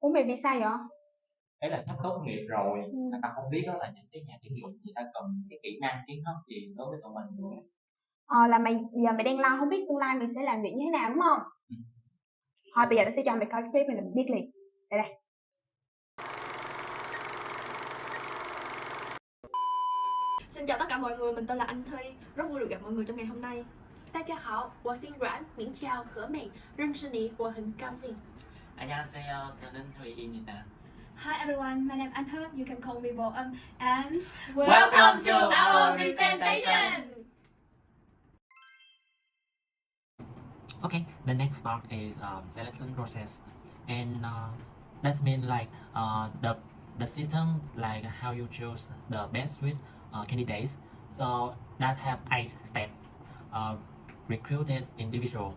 Ủa mày bị sao vậy? Đấy là sắp tốt nghiệp rồi, Ừ. ta không biết đó là những cái nhà tuyển dụng người ta cần cái kỹ năng kiến thức gì đối với tụi mình nữa. Là mày giờ mày đang lo không biết tương lai mình sẽ làm việc như thế nào đúng không? Ừ. Thôi bây giờ tao sẽ cho mày coi cái clip này là biết liền. Đây đây. Xin chào tất cả mọi người, mình tên là Anh Thi, rất vui được gặp mọi người trong ngày hôm nay. 大家好，我姓阮，名叫何美，认识你我很高兴。 안녕하세요. 저는 효이입니다. Hi everyone, my name is Anh Thư, you can call me Bo and Welcome to our presentation. Okay, the next part is selection process, and that means like the system, like how you choose the best with candidates. So that have 8 steps. Recruited individual,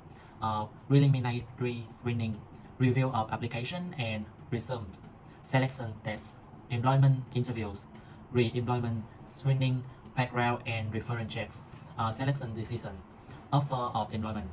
preliminary screening, review of application and resume, selection test, employment interviews, re-employment screening, background and reference checks, selection decision, offer of employment.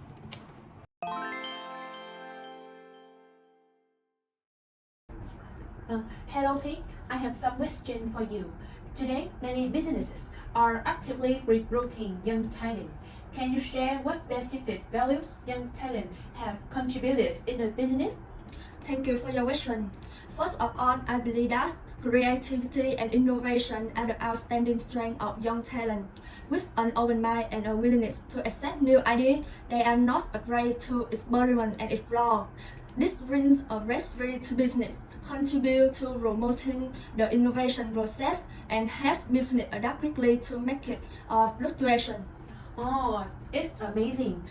Hello Pete, I have some question for you. Today, many businesses are actively recruiting young talent. Can you share what specific values young talent have contributed in the business? Thank you for your question. First of all, I believe that creativity and innovation are the outstanding strength of young talent. With an open mind and a willingness to accept new ideas, they are not afraid to experiment and explore. This brings a referee to business, contribute to promoting the innovation process, and help business adapt quickly to market fluctuation. Oh, it's amazing.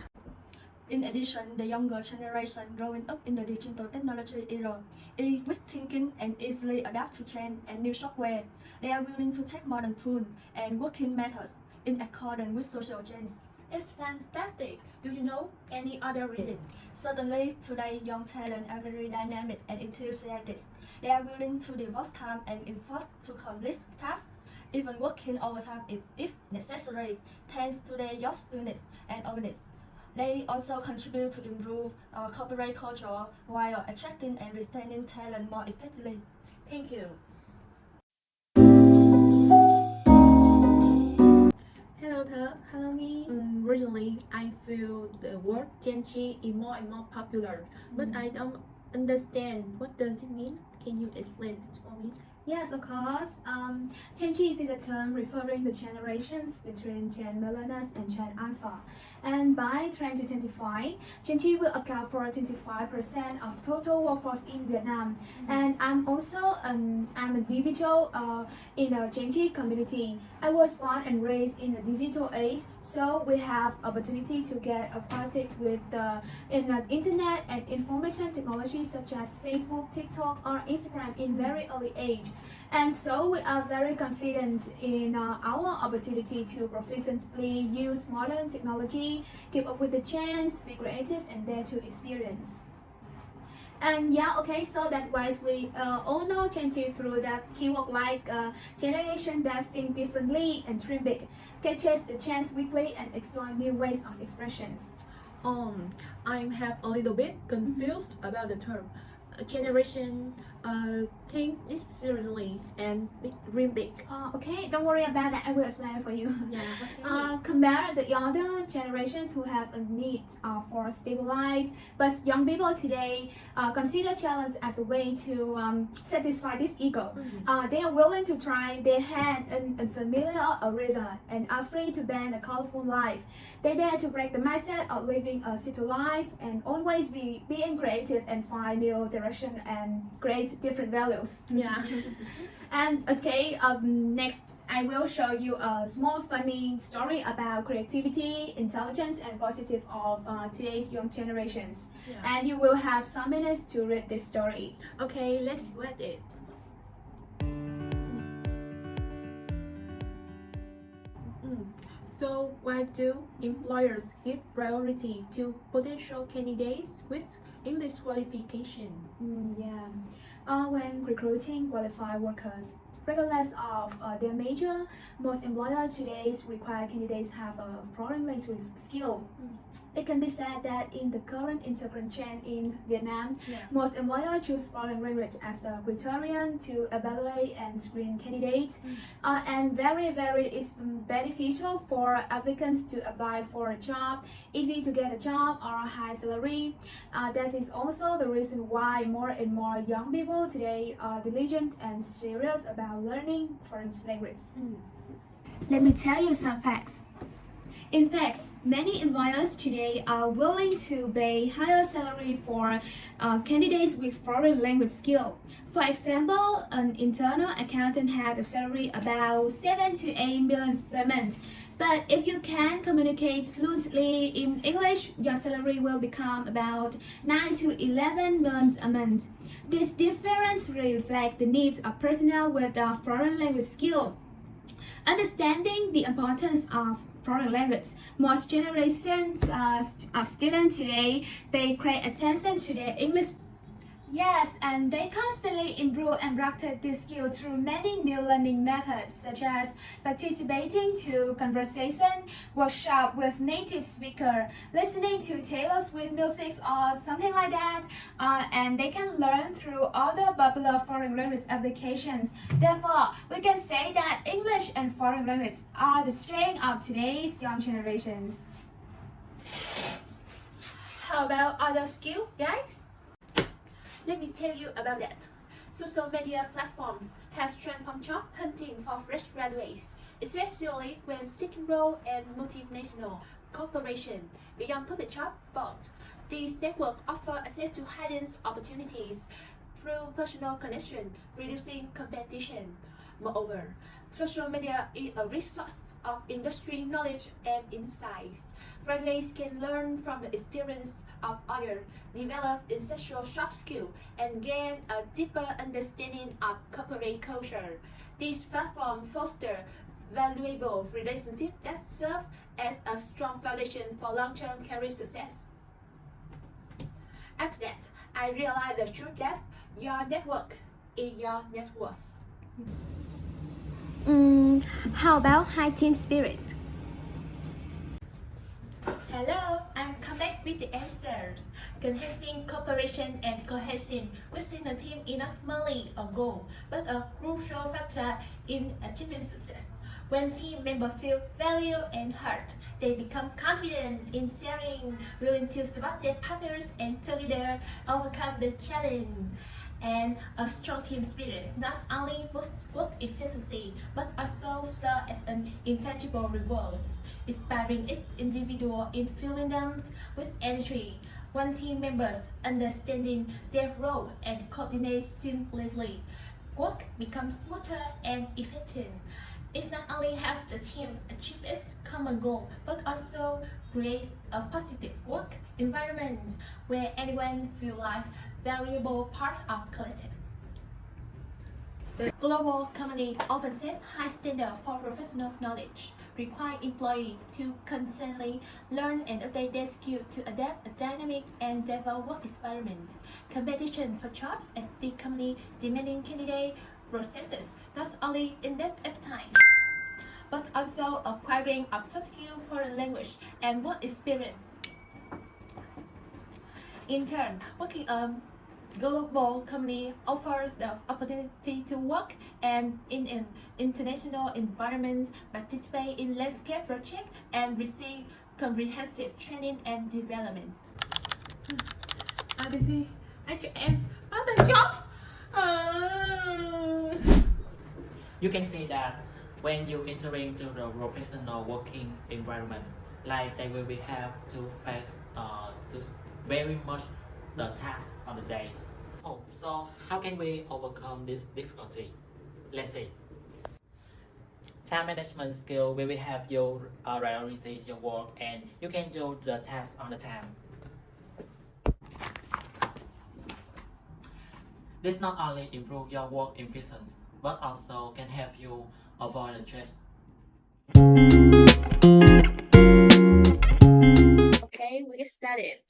In addition, the younger generation growing up in the digital technology era is quick thinking and easily adapt to change and new software. They are willing to take modern tools and working methods in accordance with social trends. It's fantastic. Do you know any other reason? Certainly, today young talent are very dynamic and enthusiastic. They are willing to devote time and effort to complete tasks, even working overtime if necessary, thanks to their usefulness and openness. They also contribute to improve corporate culture while attracting and retaining talent more effectively. Thank you. Hello Thơ. Hello me. Recently, I feel the word Gen Z is more and more popular, but I don't understand what does it mean. Can you explain it for me? Yes, of course. Gen Z is a term referring the generations between Gen Millennials and Gen Alpha. And by 2025, Gen Z will account for 25% of total workforce in Vietnam. And I'm also I'm a individual in a Gen Z community. I was born and raised in a digital age, so we have opportunity to get acquainted with the internet and information technology such as Facebook, TikTok, or Instagram in very early age. And so we are very confident in our opportunity to proficiently use modern technology, keep up with the trends, be creative, and dare to experience. And yeah, okay, so that wise we all know Gen Z through that keyword like generation that think differently and dream big, catches the chance weekly and explore new ways of expressions. I have a little bit confused about the term. Generation think differently and dream big. Okay, don't worry about that. I will explain it for you. Yeah. Okay. Compare the younger generations who have a need for a stable life, but young people today consider challenge as a way to satisfy this ego. They are willing to try their hand in unfamiliar arena and are free to bend a colorful life. They dare to break the mindset of living a city life and always be being creative and find new direction and create different values. Yeah. And okay, next I will show you a small funny story about creativity, intelligence, and positive of today's young generations. Yeah. And you will have some minutes to read this story. Okay, let's read it. So why do employers give priority to potential candidates with English qualification? When recruiting qualified workers, regardless of their major, most employers today require candidates have a foreign language skill. It can be said that in the current integrated trend in Vietnam, most employers choose foreign language as a criterion to evaluate and screen candidates, and very it's beneficial for applicants to apply for a job, easy to get a job or a high salary. That is also the reason why more and more young people today are diligent and serious about learning foreign language. Let me tell you some facts. In fact, many employers today are willing to pay higher salary for candidates with foreign language skill. For example, an internal accountant has a salary about 7 to 8 million per month. But if you can communicate fluently in English, your salary will become about 9 to 11 million a month. This difference reflects the needs of personnel with a foreign language skill. Understanding the importance of foreign language, most generations of students today pay great attention to their English. Yes, and they constantly improve and practice this skill through many new learning methods, such as participating to conversation, workshop with native speaker, listening to Taylor Swift music or something like that, and they can learn through other popular foreign language applications. Therefore, we can say that English and foreign language are the strength of today's young generations. How about other skill, guys? Let me tell you about that. Social media platforms have transformed job hunting for fresh graduates, especially when seeking role in multinational corporations beyond public job boards. These networks offer access to hidden opportunities through personal connection, reducing competition. Moreover, social media is a rich source of industry knowledge and insights. Graduates can learn from the experience of others, develop essential soft skills, and gain a deeper understanding of corporate culture. These platforms foster valuable relationships that serve as a strong foundation for long-term career success. After that, I realized the truth that your network is your net worth. How about high team spirit? Hello, I'm come back with the answers. Cohesive cooperation and cohesion within a team is not merely a goal, but a crucial factor in achieving success. When team members feel valued and heard, they become confident in sharing, willing to support their partners, and together overcome the challenge. And a strong team spirit not only boosts work efficiency, but also serves as an intangible reward, inspiring each individual in filling them with energy. When team members understanding their role and coordinate seamlessly, work becomes smoother and effective. It not only helps the team achieve its common goal, but also create a positive work environment where anyone feels like valuable part of collective. The global company often sets high standards for professional knowledge, require employees to constantly learn and update their skills to adapt a dynamic and diverse work environment. Competition for jobs as the company demanding candidate processes not only in-depth appetite, but also acquiring of soft skills, foreign language, and work experience. In turn, working global company offers the opportunity to work and in an international environment, participate in landscape projects, and receive comprehensive training and development. RDC, HRM, other job. You can say that when you enter into the professional working environment, like they will be have to face to very much the task on the day. Oh, so how can we overcome this difficulty? Let's see. Time management skill where we have your priorities, your work, and you can do the task on the time. This not only improve your work efficiency, but also can help you avoid the stress. Okay, we get started.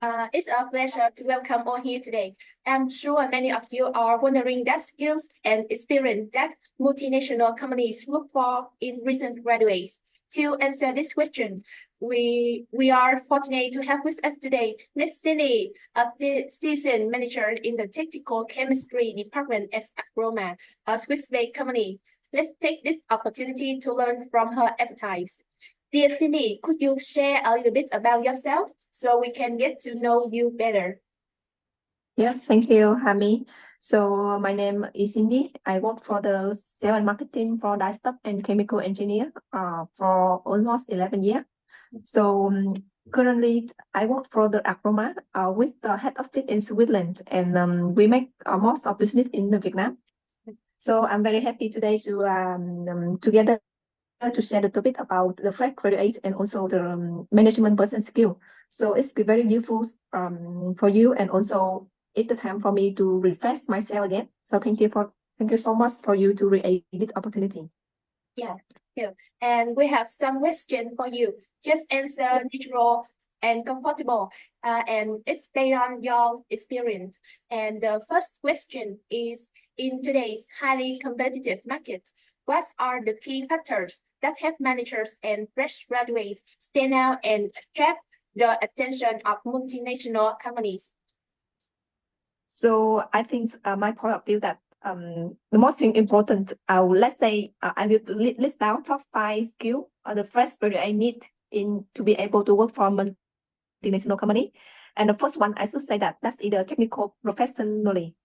It's a pleasure to welcome all here today. I'm sure many of you are wondering the skills and experience that multinational companies look for in recent graduates. To answer this question, we are fortunate to have with us today Miss Cindy, a seasoned manager in the technical chemistry department at Agroma, a Swiss-based company. Let's take this opportunity to learn from her expertise. Dear Cindy, could you share a little bit about yourself so we can get to know you better? Yes, thank you, Hami. So my name is Cindy. I work for the sales and marketing for dyestuff and chemical engineer for almost 11 years. So currently I work for the Agroma with the head office in Switzerland, and we make most of business in the Vietnam. So I'm very happy today to together to share a little bit about the fresh graduates and also the management person skill. So it's very useful for you, and also it's the time for me to refresh myself again. So thank you so much for you to create this opportunity. Yeah, yeah. And we have some question for you. Just answer natural and comfortable, and it's based on your experience. And the first question is, in today's highly competitive market, what are the key factors that help managers and fresh graduates stand out and attract the attention of multinational companies? So I think my point of view that the most thing important, let's say I will list down top 5 skill the fresh graduate need in to be able to work for a multinational company. And the first one, I should say that that's either technical professionally.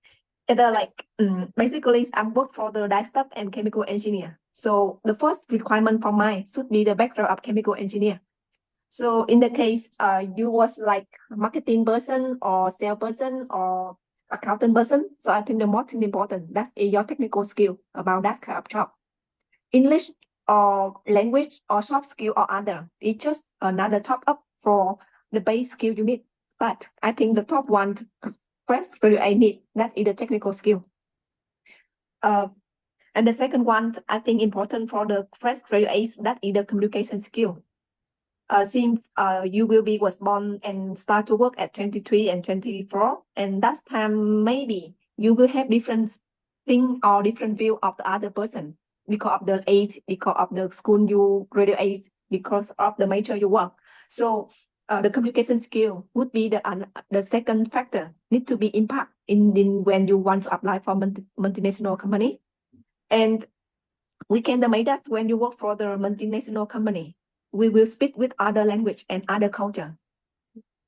Either like basically I work for the dyestuff and chemical engineer. So the first requirement for mine should be the background of chemical engineer. So in the case, you was like marketing person or sales person or accountant person. So I think the most important, that's your technical skill about that kind of job. English or language or soft skill or other, it's just another top up for the base skill you need. But I think the top one, first for I need, that is the technical skill. And the second one, I think important for the fresh graduates, that is the communication skill. Since you will be was born and start to work at 23 and 24, and that time maybe you will have different thing or different view of the other person because of the age, because of the school you graduate, because of the major you work. So the communication skill would be the second factor need to be impact in when you want to apply for multinational company. And we can make that when you work for the multinational company, we will speak with other language and other culture.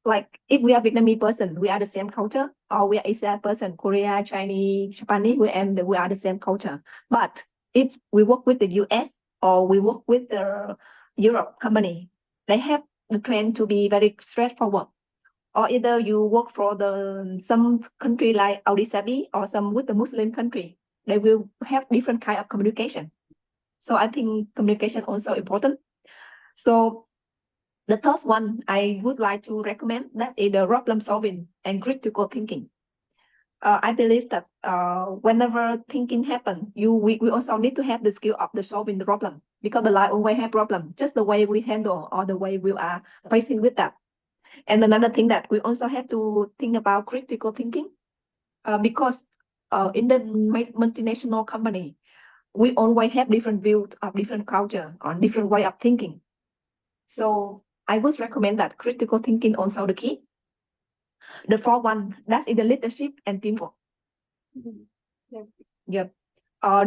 Like if we are Vietnamese person, we are the same culture, or we are Asian person, Korea, Chinese, Japanese, we are the same culture. But if we work with the US or we work with the Europe company, they have the trend to be very straightforward. Or either you work for some country like Abu Dhabi or some with the Muslim country, they will have different kind of communication. So I think communication also important. So the third one I would like to recommend, that is the problem solving and critical thinking. I believe that whenever thinking happen, we also need to have the skill of the solving the problem, because the life always have problem, just the way we handle or the way we are facing with that. And another thing that we also have to think about critical thinking, because in the multinational company, we always have different views of different culture or different way of thinking. So I would recommend that critical thinking also the key. The fourth one, that's in the leadership and teamwork. Yep.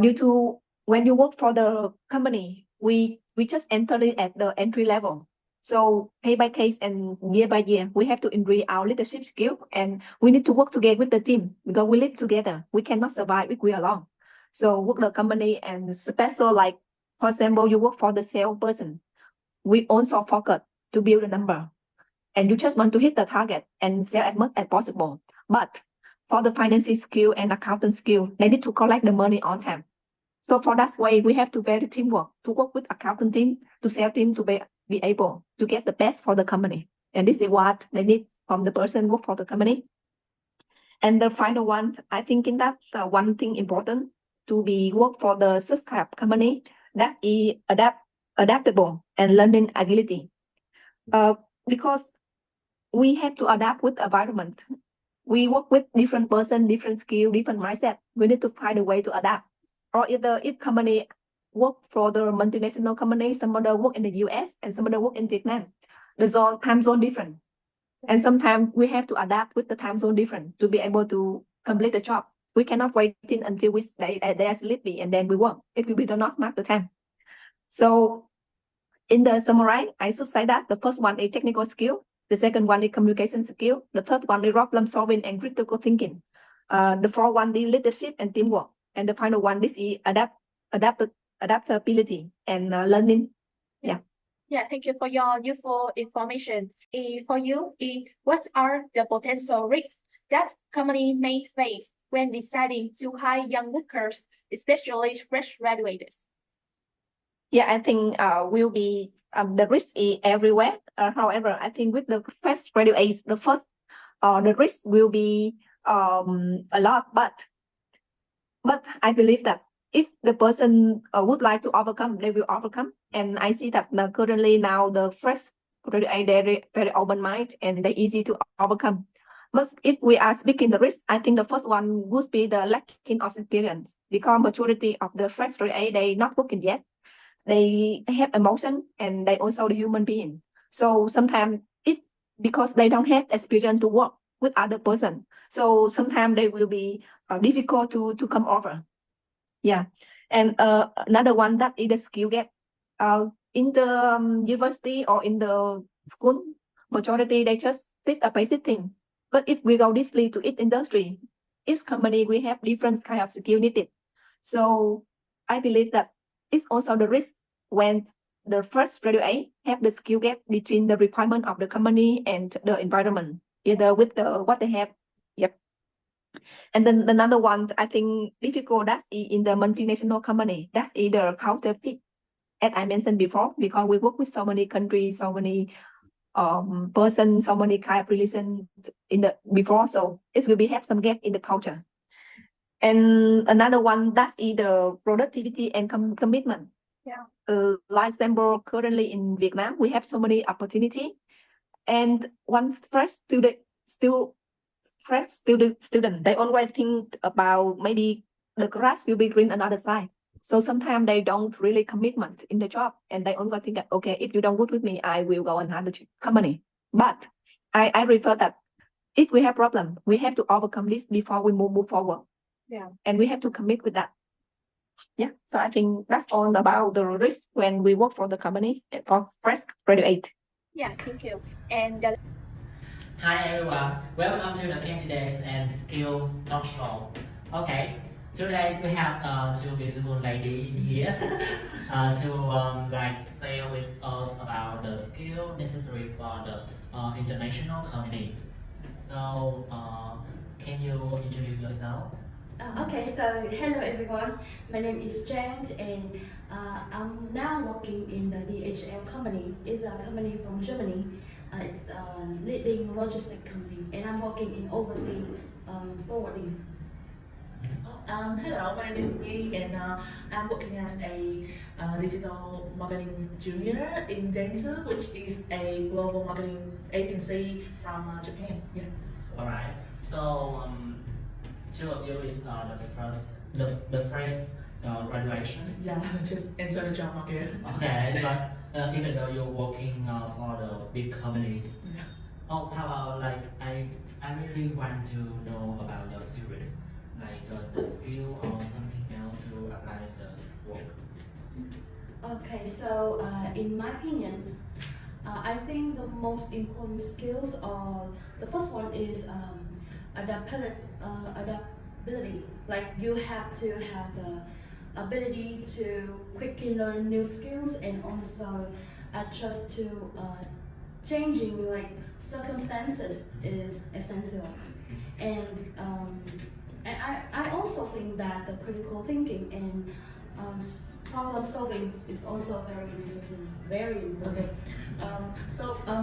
Due to when you work for the company, we just enter it at the entry level. So case by case and year by year, we have to increase our leadership skill, and we need to work together with the team because we live together. We cannot survive if we are alone. So work the company and special, like for example, you work for the sales person. We also focus to build a number, and you just want to hit the target and sell as much as possible. But for the financing skill and accounting skill, they need to collect the money on time. So for that way, we have to very teamwork to work with accounting team, to sales team to be able to get the best for the company. And this is what they need from the person work for the company. And the final one, I think in that one thing important to be work for the subscribe company, that is adaptable and learning agility. Because we have to adapt with the environment. We work with different person, different skill, different mindset. We need to find a way to adapt. Or if company work for the multinational company, some other work in the US and some other work in Vietnam. The time zone different. And sometimes we have to adapt with the time zone different to be able to complete the job. We cannot wait until they are sleepy and then we work. It will be not mark the time. So in the summary, I should say that the first one is technical skill. The second one is communication skill. The third one is problem solving and critical thinking. The fourth one is leadership and teamwork. And the final one is adaptability and learning. Yeah. Yeah, thank you for your useful information. For you, what are the potential risks that company may face when deciding to hire young workers, especially fresh graduates? Yeah, I think will be the risk is everywhere. However, I think with the fresh graduates, the risk will be a lot, but I believe that if the person would like to overcome, they will overcome. And I see that currently now the fresh graduate they're very open mind and they're easy to overcome. But if we are speaking the risk, I think the first one would be the lacking of experience because majority of the fresh graduate they not working yet. They have emotion and they also the human being. So sometimes because they don't have experience to work with other person. So sometimes they will be difficult to come over. Yeah. And another one that is the skill gap. In the university or in the school, majority they just teach a basic thing. But if we go deeply to each industry, each company we have different kind of skill needed. So I believe that it's also the risk when the first graduate have the skill gap between the requirement of the company and the environment, either with what they have. Yep. And then another one I think difficult that's in the multinational company. That's either culture fit, as I mentioned before, because we work with so many countries, so many persons, so many kind of relations in the before. So it will be have some gap in the culture. And another one that's either productivity and commitment. Yeah. Like example, currently in Vietnam, we have so many opportunity. And one fresh student, they always think about maybe the grass will be green another side. So sometimes they don't really commitment in the job and they only think that, okay, if you don't work with me, I will go another company. But I refer that if we have problem, we have to overcome this before we move forward. Yeah. And we have to commit with that. Yeah. So I think that's all about the risk when we work for the company for fresh graduate. Yeah, thank you. And Hi everyone, welcome to the Candidates and Skill Talk Show. Okay, today we have two beautiful ladies in here to share with us about the skill necessary for the international companies. So, can you introduce yourself? Okay, so hello everyone. My name is Jan, and I'm now working in the HRM company. It's a company from Germany. It's a leading logistic company, and I'm working in overseas forwarding. Hello, my name is Yi, and I'm working as a digital marketing junior in Dentsu, which is a global marketing agency from Japan. Yeah. All right. So, two of you is the first graduation. Yeah, just enter the job market. Okay, but even though you're working for the big companies, Yeah. oh, how about like I really want to know about your series, like the skill or something else to apply the work. Okay, so in my opinion, I think the most important skills are the first one is adaptability. Like you have to have the ability to quickly learn new skills and also adjust to changing like circumstances is essential. And I also think that the critical thinking and problem solving is also very necessary, very important.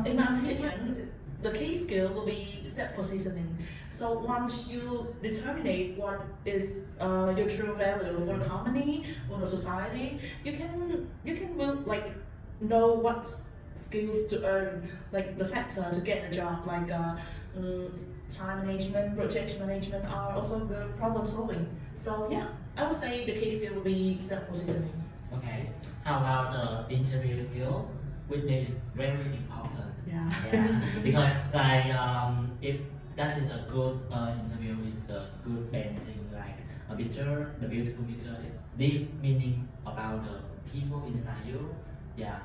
In my opinion, the key skill will be set positioning. So once you determine what is your true value for the company or the society, you can will like know what skills to earn, like the factor to get a job, like time management, project management are also the problem solving. So yeah, I would say the key skill will be self-positioning. Okay. How about the interview skill? Which is very important. Yeah. Yeah. Because like if that is a good interview with a good painting, like a picture, the beautiful picture is deep meaning about the people inside you. Yeah.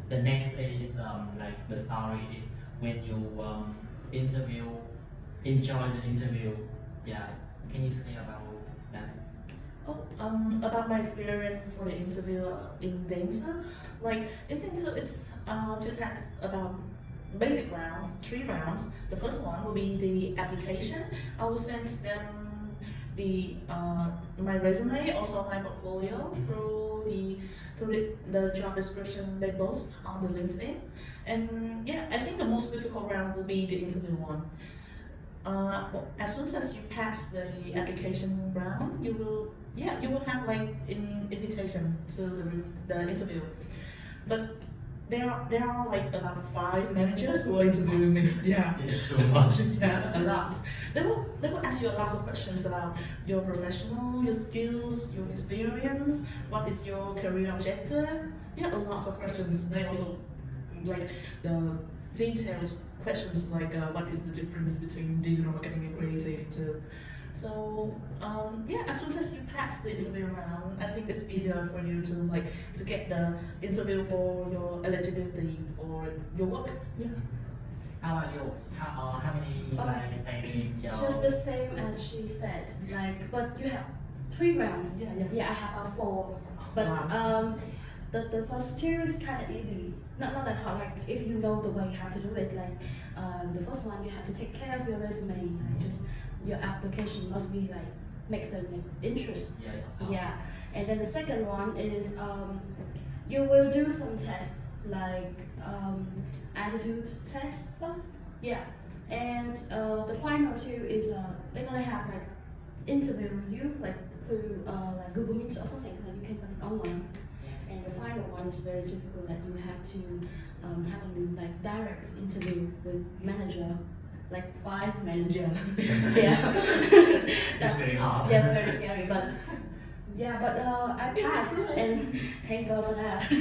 The next is like the story when you interview, enjoy the interview. Yes. Can you say about that? Oh, about my experience for the interview in data, like in data, it's just has about basic round, 3 rounds. The first one will be the application. I will send them the my resume, also my portfolio through the job description they post on the LinkedIn. And yeah, I think the most difficult round will be the interview one. As soon as you pass the application round, you will have like an invitation to the interview. But there are like about 5 managers who are interviewing me. Yeah. It's too much. Yeah, a lot. They will ask you a lot of questions about your professional, your skills, your experience, what is your career objective. Yeah, a lot of questions. They also like the details questions like what is the difference between digital marketing and creative too. So yeah, as soon as you pass the interview round, I think it's easier for you to get the interview for your eligibility for your work. Yeah. How about you? How many like standing Just the same as she said, like, but you have 3 rounds. Yeah. Yeah, I have 4. But Wow. the first 2 is kind of easy. Not that hard. Like if you know the way how to do it. Like the first one, you have to take care of your resume. Like just your application must be like make them like interest. Yes, of course. Yeah, and then the second one is you will do some tests like attitude test stuff. Yeah, and the final 2 is they're gonna have like interview you like through like Google Meet or something like you can connect online. And the final one is very difficult that you have to have a like direct interview with manager, like 5 managers. Yeah, It's very hard. yeah, it's very scary, but yeah, but I passed and thank God for that.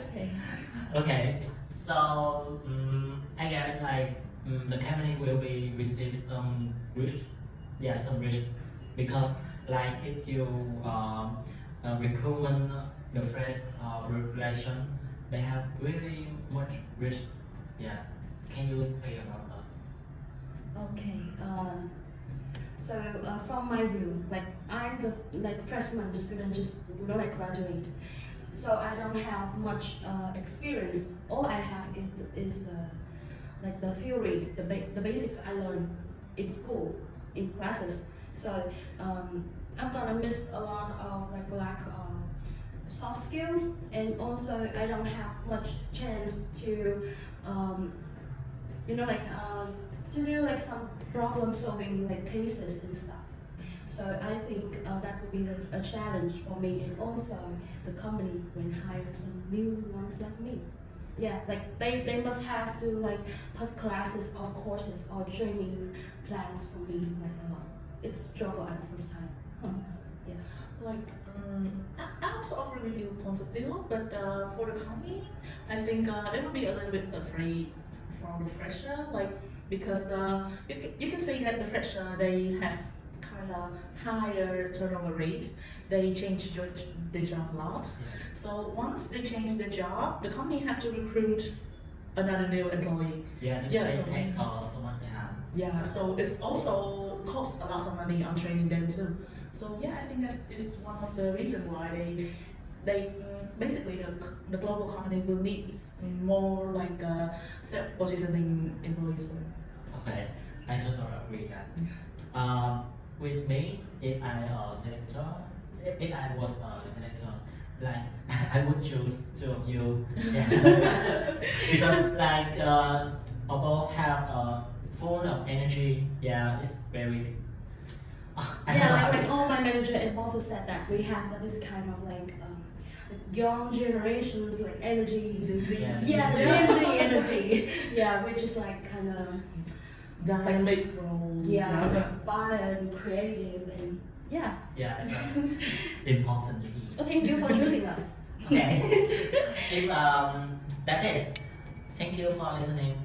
Okay. Okay. So I guess like the company will be receive some risk. Yeah, some risk because like if you recruitment the fresh regulation, they have really much risk. Yeah. Can you say about that? Okay. So from my view, like I'm the like freshman student, just like graduate, so I don't have much experience. All I have is the like the theory, the basics I learned in school, in classes. So I'm gonna miss a lot of like lack of soft skills, and also I don't have much chance to to do like some problem solving like cases and stuff. So I think that would be a challenge for me, and also the company when hire some new ones like me. Yeah, like they must have to like put classes or courses or training plans for me like a lot. It's struggle at the first time. Yeah. Like I also agree with your point of view, but for the company, I think they will be a little bit afraid from the fresher, like because you can say that the fresher they have kind of higher turnover rates. They change the job lots. Yes. So once they change the job, the company have to recruit another new employee. Yeah, Yeah, they so- take so much time. Yeah, so it's also costs a lot of money on training them too. So yeah, I think that is one of the reasons why they basically the global company will need more like self-positioning employees. Okay, I totally agree that. With me, if I if I was a selector, like I would choose 2 of you. Yeah. Because like both have full of energy. Yeah, it's very. I don't know Yeah, how like to- all my manager and bosses said that we have this kind of like young generations like energy. Gen Z. Yeah. Yeah, the Yeah. Gen Z energy. Yeah, which is like kind of Dynamic role. like fun and creative and yeah. Yeah, that's important to hear. Well, thank you for choosing us. Okay. It's, that's it. Thank you for listening.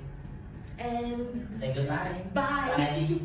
And Say goodbye. bye. Bye.